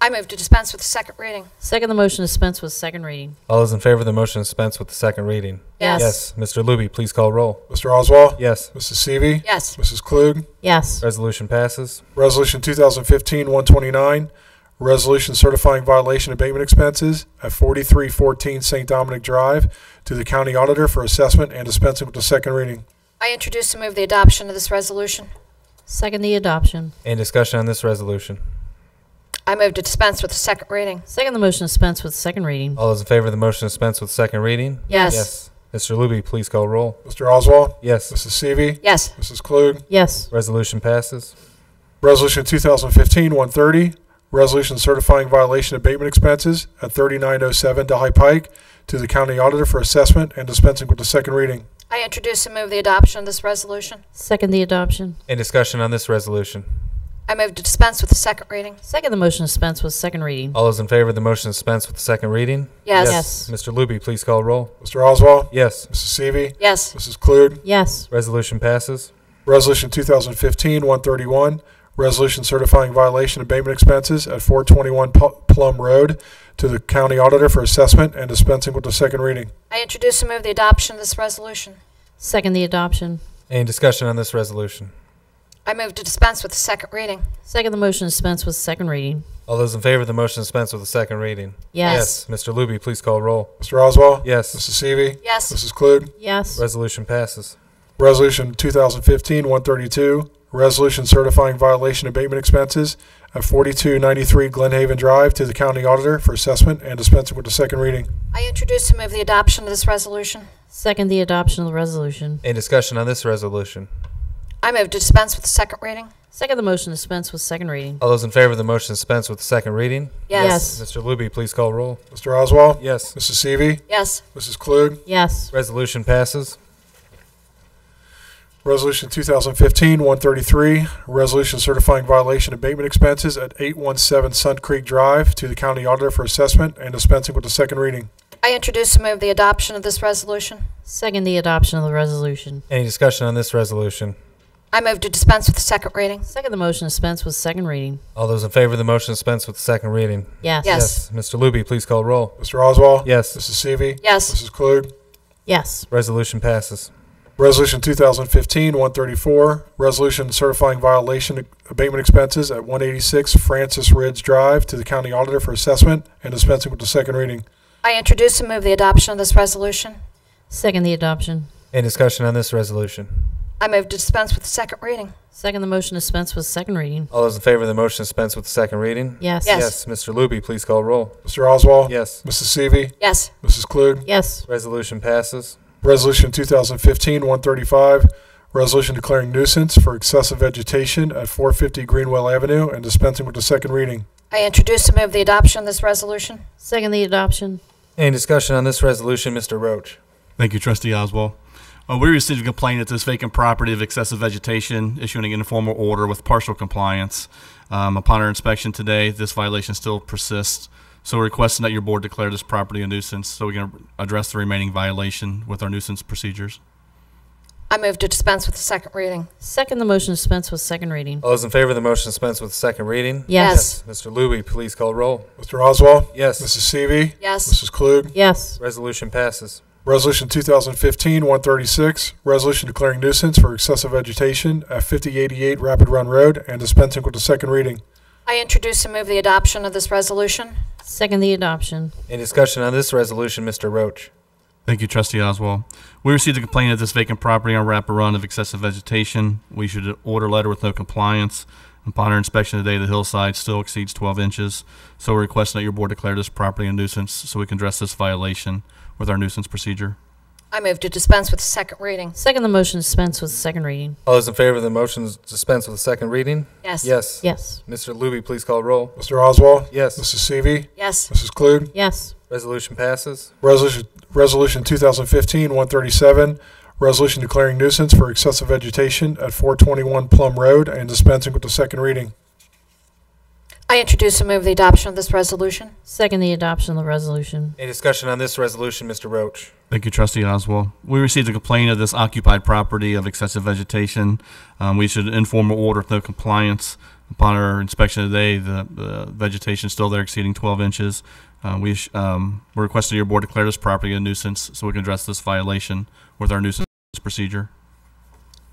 I move to dispense with the second reading. Second the motion, dispense with second reading. All those in favor of the motion to dispense with the second reading? Yes. Yes. Mr. Luby, please call roll. Mr. Oswald? Yes. Mrs. Seavey? Yes. Mrs. Klug? Yes. Resolution passes. Resolution 2015-129, resolution certifying violation abatement expenses at 4314 St. Dominic Drive to the county auditor for assessment and dispensing with the second reading. I introduce and move the adoption of this resolution. Second the adoption. Any discussion on this resolution? I move to dispense with the second reading. Second the motion, dispense with second reading. All those in favor of the motion to dispense with the second reading? Yes. Yes. Mr. Luby, please call roll. Mr. Oswald? Yes. Mrs. Seavey? Yes. Mrs. Klug? Yes. Resolution passes. Resolution 2015-130, resolution certifying violation abatement expenses at 3907 Delhi Pike to the county auditor for assessment and dispensing with the second reading. I introduce and move the adoption of this resolution. Second the adoption. Any discussion on this resolution? I move to dispense with the second reading. Second the motion to dispense with second reading. All those in favor of the motion to dispense with the second reading? Yes. Mr. Luby, please call roll. Mr. Oswald? Yes. Mrs. Seavey? Yes. Mrs. Klug? Yes. Resolution passes. Resolution 2015-131, resolution certifying violation abatement expenses at 421 Plum Road to the county auditor for assessment and dispensing with the second reading. I introduce and move the adoption of this resolution. Second the adoption. Any discussion on this resolution? I move to dispense with the second reading. Second the motion to dispense with second reading. All those in favor of the motion to dispense with the second reading? Yes. Mr. Luby, please call roll. Mr. Oswald? Yes. Mrs. Seavey? Yes. Mrs. Klug? Yes. Resolution passes. Resolution 2015-132, resolution certifying violation abatement expenses at 4293 Glenhaven Drive to the county auditor for assessment and dispensing with the second reading. I introduce and move the adoption of this resolution. Second the adoption of the resolution. Any discussion on this resolution? I move to dispense with the second reading. Second the motion to dispense with second reading. All those in favor of the motion to dispense with the second reading? Yes. Mr. Luby, please call roll. Mr. Oswald? Yes. Mrs. Seavey? Yes. Mrs. Klug? Yes. Resolution passes. Resolution 2015-133, resolution certifying violation abatement expenses at 817 Sun Creek Drive to the county auditor for assessment and dispensing with the second reading. I introduce and move the adoption of this resolution. Second the adoption of the resolution. Any discussion on this resolution? I move to dispense with the second reading. Second the motion to dispense with second reading. All those in favor of the motion to dispense with the second reading? Yes. Yes. Mr. Luby, please call roll. Mr. Oswald? Yes. Mrs. Seavey? Yes. Mrs. Klug? Yes. Resolution passes. Resolution 2015-134, resolution certifying violation abatement expenses at 186 Francis Ridge Drive to the county auditor for assessment and dispensing with the second reading. I introduce and move the adoption of this resolution. Second the adoption. Any discussion on this resolution? I move to dispense with the second reading. Second the motion to dispense with second reading. All those in favor of the motion to dispense with the second reading? Yes. Yes. Mr. Luby, please call roll. Mr. Oswald? Yes. Mrs. Seavey? Yes. Mrs. Klug? Yes. Resolution passes. Resolution 2015-135, resolution declaring nuisance for excessive vegetation at 450 Greenwell Avenue and dispensing with the second reading. I introduce and move the adoption of this resolution. Second the adoption. Any discussion on this resolution, Mr. Roach? Thank you, Trustee Oswald. We received a complaint at this vacant property of excessive vegetation, issuing an informal order with partial compliance. Upon our inspection today, this violation still persists. So we're requesting that your board declare this property a nuisance so we can address the remaining violation with our nuisance procedures. I move to dispense with the second reading. Second the motion to dispense with second reading. All those in favor of the motion to dispense with the second reading? Yes. Mr. Luby, please call roll. Mr. Oswald? Yes. Mrs. Seavey? Yes. Mrs. Klug? Yes. Resolution passes. Resolution 2015-136, resolution declaring nuisance for excessive vegetation at 5088 Rapid Run Road and dispensing with the second reading. I introduce and move the adoption of this resolution. Second the adoption. Any discussion on this resolution, Mr. Roach? Thank you, Trustee Oswald. We received a complaint at this vacant property on Rapid Run of excessive vegetation. We issued an order letter with no compliance. Upon our inspection today, the hillside still exceeds 12 inches. So we're requesting that your board declare this property a nuisance so we can address this violation with our nuisance procedure. I move to dispense with the second reading. Second the motion to dispense with second reading. All those in favor of the motion to dispense with the second reading? Yes. Yes. Yes. Mr. Luby, please call roll. Mr. Oswald? Yes. Mrs. Seavey? Yes. Mrs. Klug? Yes. Resolution passes. Resolution 2015-137, resolution declaring nuisance for excessive vegetation at 421 Plum Road and dispensing with the second reading. I introduce and move the adoption of this resolution. Second the adoption of the resolution. Any discussion on this resolution, Mr. Roach? Thank you, Trustee Oswald. We received a complaint of this occupied property of excessive vegetation. We issued an informal order with no compliance. Upon our inspection today, the vegetation is still there exceeding 12 inches. We're requesting your board declare this property a nuisance so we can address this violation with our nuisance procedure.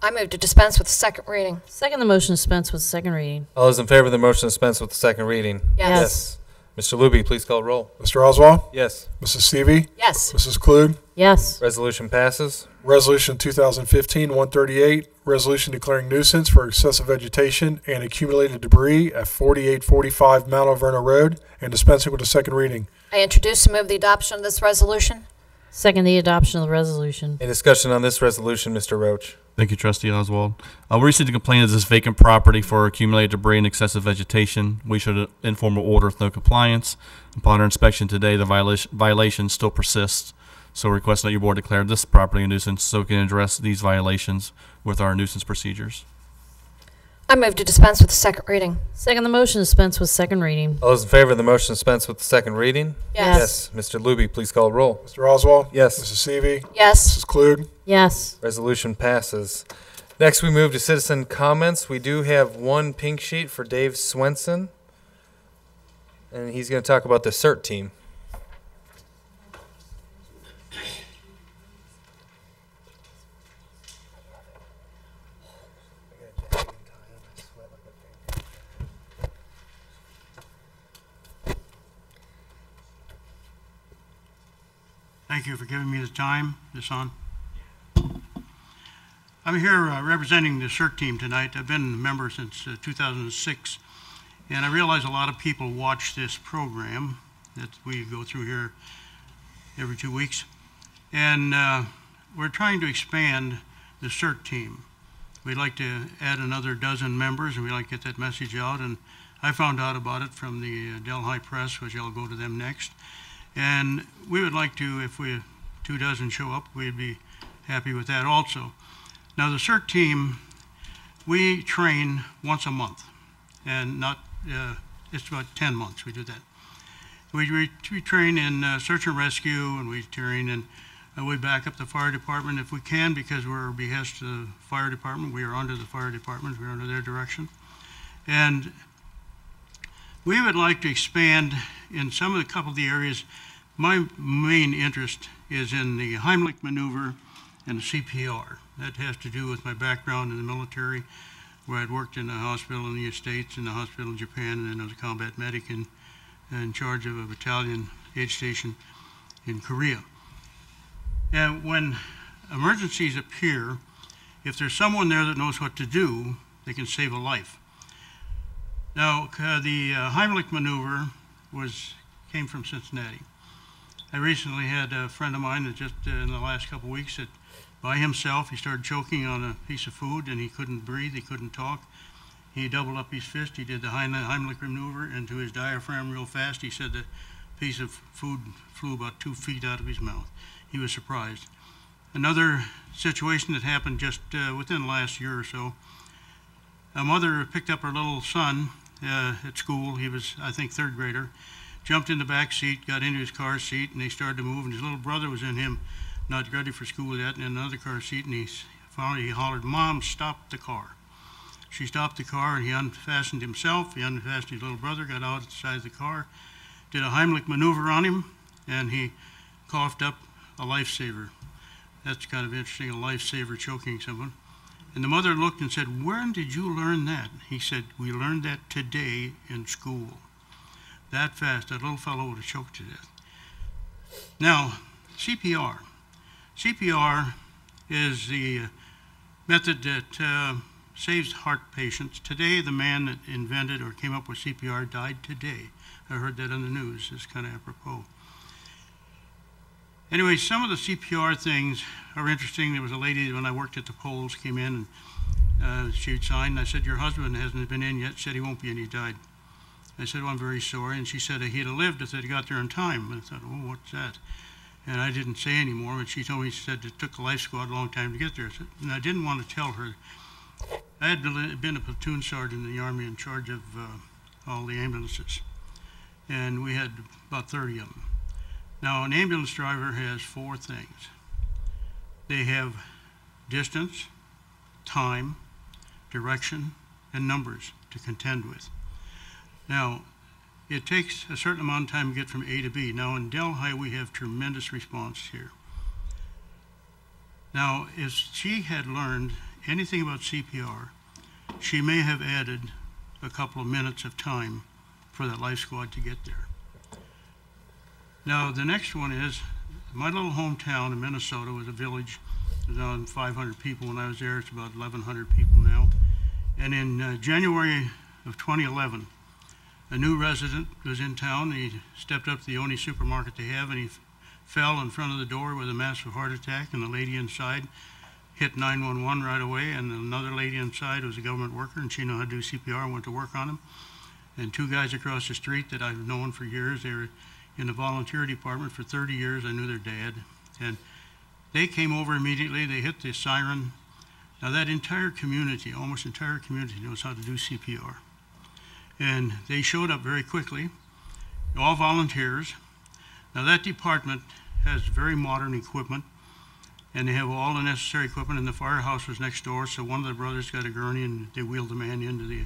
I move to dispense with the second reading. Second the motion to dispense with second reading. All those in favor of the motion to dispense with the second reading? Yes. Mr. Luby, please call roll. Mr. Oswald? Yes. Mrs. Seavey? Yes. Mrs. Klug? Yes. Resolution passes. Resolution 2015-138, resolution declaring nuisance for excessive vegetation and accumulated debris at 4845 Mount Alverno Road and dispensing with the second reading. I introduce and move the adoption of this resolution. Second the adoption of the resolution. Any discussion on this resolution, Mr. Roach? Thank you, Trustee Oswald. We received a complaint of this vacant property for accumulated debris and excessive vegetation. We issued an informal order with no compliance. Upon our inspection today, the violation still persists. So we're requesting that your board declare this property a nuisance so we can address these violations with our nuisance procedures. I move to dispense with the second reading. Second the motion, dispense with second reading. All those in favor of the motion dispense with the second reading? Yes. Mr. Luby, please call roll. Mr. Oswald? Yes. Mrs. Seavey? Yes. Mrs. Klug? Yes. Resolution passes. Next, we move to citizen comments. We do have one pink sheet for Dave Swenson, and he's going to talk about the CERT team. Thank you for giving me the time. This on? I'm here representing the CERT team tonight. I've been a member since 2006, and I realize a lot of people watch this program that we go through here every 2 weeks. And we're trying to expand the CERT team. We'd like to add another dozen members, and we'd like to get that message out. And I found out about it from the Delhi Press, which I'll go to them next. And we would like to, if 2 dozen show up, we'd be happy with that also. Now the CERT team, we train once a month, and not, it's about 10 months we do that. We train in search and rescue, and we train in, we back up the fire department if we can, because we're behest of the fire department. We are under the fire department, we're under their direction. And we would like to expand in some of the couple of the areas. My main interest is in the Heimlich maneuver and the CPR. That has to do with my background in the military, where I'd worked in a hospital in the States, in the hospital in Japan, and then I was a combat medic in charge of a battalion aid station in Korea. And when emergencies appear, if there's someone there that knows what to do, they can save a life. Now, the Heimlich maneuver came from Cincinnati. I recently had a friend of mine that just in the last couple of weeks that by himself he started choking on a piece of food, and he couldn't breathe, he couldn't talk. He doubled up his fist, he did the Heimlich maneuver into his diaphragm real fast. He said the piece of food flew about 2 feet out of his mouth. He was surprised. Another situation that happened just within the last year or so, a mother picked up her little son at school. He was, I think, 3rd grader. Jumped in the back seat, got into his car seat, and they started to move, and his little brother was in him, not ready for school yet, in another car seat, and he hollered, "Mom, stop the car." She stopped the car, and he unfastened himself, he unfastened his little brother, got outside of the car, did a Heimlich maneuver on him, and he coughed up a lifesaver. That's kind of interesting, a lifesaver choking someone. And the mother looked and said, "When did you learn that?" He said, "We learned that today in school." That fast, that little fellow would have choked to death. Now, CPR. CPR is the method that saves heart patients. Today, the man that invented or came up with CPR died today. I heard that on the news. It's kind of apropos. Anyway, some of the CPR things are interesting. There was a lady when I worked at the polls came in and she'd signed. I said, "Your husband hasn't been in yet." She said, "He won't be in, he died." I said, "Well, I'm very sorry." And she said, "He'd have lived if they'd got there in time." And I thought, "Oh, what's that?" And I didn't say any more, but she told me, she said, it took the life squad a long time to get there. And I didn't want to tell her. I had been a platoon sergeant in the Army in charge of all the ambulances. And we had about 30 of them. Now, an ambulance driver has 4 things. They have distance, time, direction, and numbers to contend with. Now, it takes a certain amount of time to get from A to B. Now, in Delhi, we have tremendous response here. Now, if she had learned anything about CPR, she may have added a couple of minutes of time for that life squad to get there. Now, the next one is, my little hometown in Minnesota was a village. It was around 500 people when I was there. It's about 1,100 people now. And in January of 2011, a new resident was in town. He stepped up to the only supermarket they have, and he fell in front of the door with a massive heart attack, and the lady inside hit 911 right away, and another lady inside was a government worker, and she knew how to do CPR and went to work on him. And 2 guys across the street that I've known for years, they were in the volunteer department for 30 years. I knew their dad. And they came over immediately. They hit the siren. Now that entire community, almost entire community, knows how to do CPR. And they showed up very quickly, all volunteers. Now that department has very modern equipment, and they have all the necessary equipment, and the firehouse was next door, so one of the brothers got a gurney and they wheeled the man into the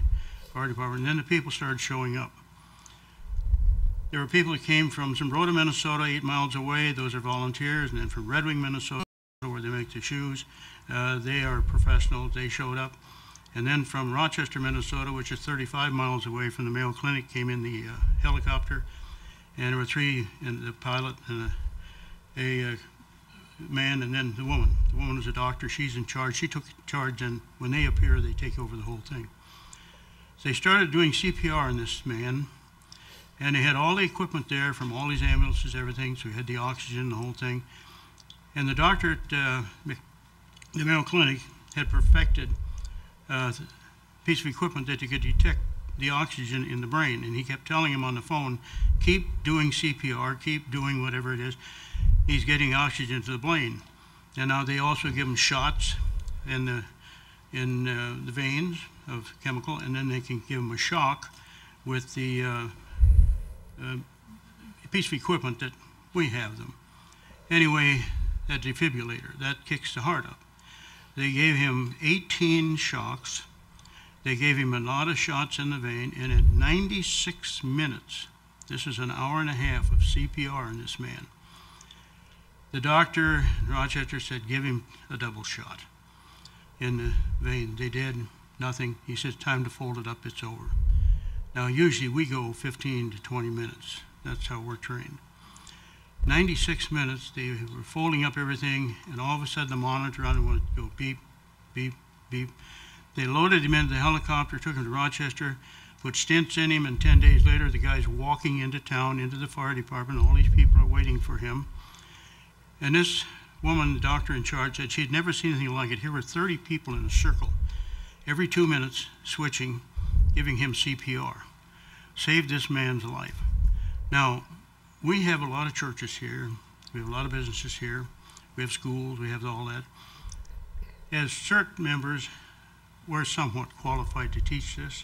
fire department, and then the people started showing up. There were people that came from Zumbrota, Minnesota, 8 miles away. Those are volunteers, and then from Red Wing, Minnesota, where they make the shoes. They are professionals. They showed up. And then from Rochester, Minnesota, which is 35 miles away from the Mayo Clinic, came in the helicopter, and there were 3, and the pilot and a man, and then the woman. The woman was a doctor. She's in charge. She took charge, and when they appear, they take over the whole thing. So they started doing CPR on this man, and they had all the equipment there from all these ambulances, everything, so we had the oxygen, the whole thing. And the doctor at the Mayo Clinic had perfected a piece of equipment that you could detect the oxygen in the brain, and he kept telling him on the phone, keep doing CPR, keep doing whatever it is. He's getting oxygen to the brain. And now they also give him shots in the veins of chemical, and then they can give him a shock with the piece of equipment that we have them. Anyway, that defibrillator, that kicks the heart up. They gave him 18 shocks. They gave him a lot of shots in the vein, and at 96 minutes, this is an hour and a half of CPR in this man, the doctor in Rochester said, give him a double shot in the vein. They did, nothing. He said, time to fold it up, it's over. Now, usually we go 15 to 20 minutes. That's how we're trained. 96 minutes, they were folding up everything, and all of a sudden the monitor on it wanted to go beep, beep, beep. They loaded him into the helicopter, took him to Rochester, put stents in him, and 10 days later the guy's walking into town, into the fire department. All these people are waiting for him. And this woman, the doctor in charge, said she had never seen anything like it. Here were 30 people in a circle, every 2 minutes, switching, giving him CPR. Saved this man's life. Now, we have a lot of churches here. We have a lot of businesses here. We have schools. We have all that. As CERT members, we're somewhat qualified to teach this.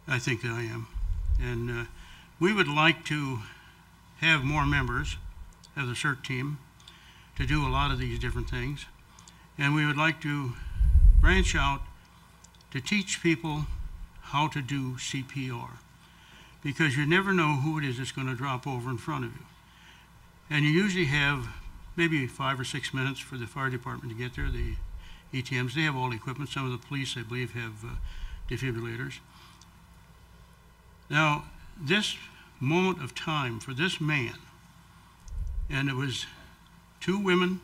I think that I am. And we would like to have more members of the CERT team to do a lot of these different things. And we would like to branch out to teach people how to do CPR, because you never know who it is that's going to drop over in front of you. And you usually have maybe 5 or 6 minutes for the fire department to get there. The ETMs, they have all the equipment. Some of the police, I believe, have defibrillators. Now, this moment of time for this man, and it was 2 women.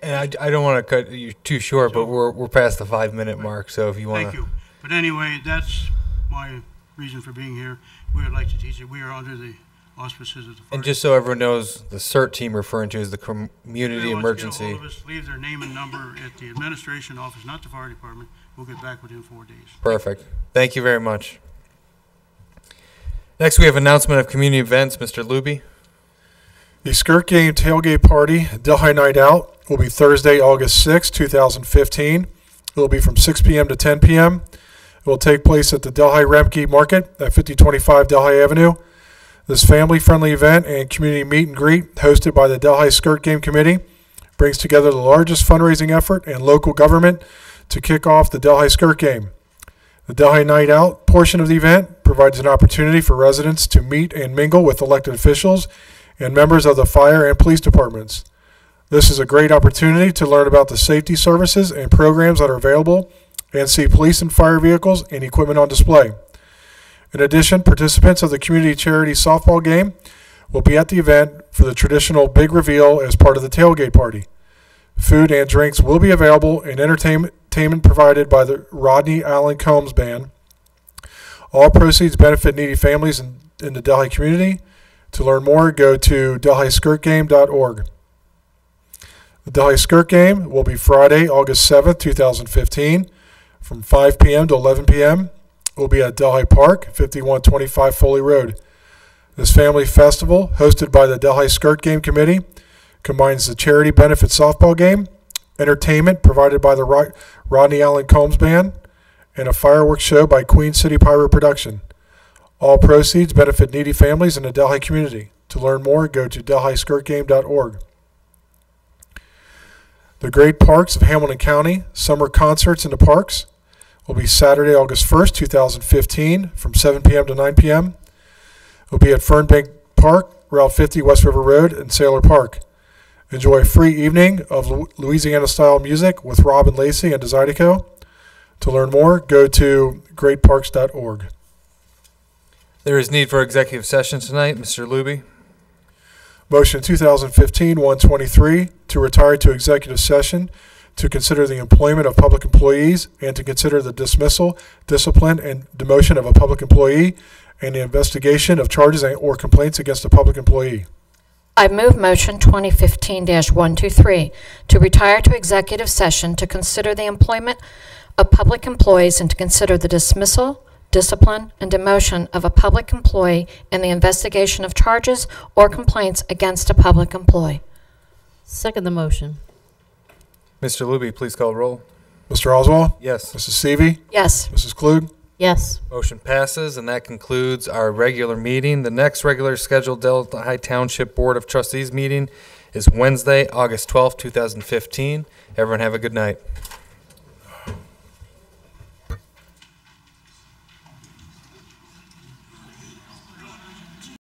And I don't want to cut you too short, but we're past the 5-minute mark, so if you want to. Thank you. But anyway, that's my reason for being here. We would like to teach it. We are under the auspices of the fire. And just so everyone knows, the CERT team referring to is the Community Emergency. All of us leave their name and number at the administration office, not the fire department. We'll get back within 4 days. Perfect. Thank you very much. Next, we have announcement of community events. Mr. Luby. The Skirt Game Tailgate Party, Delhi Night Out, will be Thursday, August 6, 2015. It will be from 6 p.m. to 10 p.m. It will take place at the Delhi Remke Market at 5025 Delhi Avenue. This family-friendly event and community meet and greet, hosted by the Delhi Skirt Game Committee, brings together the largest fundraising effort in local government to kick off the Delhi Skirt Game. The Delhi Night Out portion of the event provides an opportunity for residents to meet and mingle with elected officials and members of the fire and police departments. This is a great opportunity to learn about the safety services and programs that are available and see police and fire vehicles and equipment on display. In addition, participants of the community charity softball game will be at the event for the traditional big reveal as part of the tailgate party. Food and drinks will be available and entertainment provided by the Rodney Allen Combs Band. All proceeds benefit needy families in the Delhi community. To learn more, go to delhiskirtgame.org. The Delhi Skirt Game will be Friday, August 7th, 2015, from 5 p.m. to 11 p.m. It will be at Delhi Park, 5125 Foley Road. This family festival, hosted by the Delhi Skirt Game Committee, combines the charity benefit softball game entertainment provided by the Rodney Allen Combs Band, and a fireworks show by Queen City Pyro Production. All proceeds benefit needy families in the Delhi community. To learn more, go to delhiskirtgame.org. The Great Parks of Hamilton County Summer Concerts in the Parks will be Saturday, August 1st, 2015, from 7 p.m. to 9 p.m. It will be at Fernbank Park, Route 50, West River Road, and Sailor Park. Enjoy a free evening of Louisiana-style music with Robin Lacey and Zydeco. To learn more, go to greatparks.org. There is need for executive session tonight. Mr. Luby. Motion 2015-123 to retire to executive session to consider the employment of public employees and to consider the dismissal, discipline, and demotion of a public employee and the investigation of charges or complaints against a public employee. I move motion 2015-123 to retire to executive session to consider the employment of public employees and to consider the dismissal, discipline, and demotion of a public employee and the investigation of charges or complaints against a public employee. Second the motion. Mr. Luby, please call roll. Mr. Oswald? Yes. Mrs. Seavey? Yes. Mrs. Klug? Yes. Motion passes, and that concludes our regular meeting. The next regular scheduled Delhi Township Board of Trustees meeting is Wednesday, August 12th, 2015. Everyone have a good night.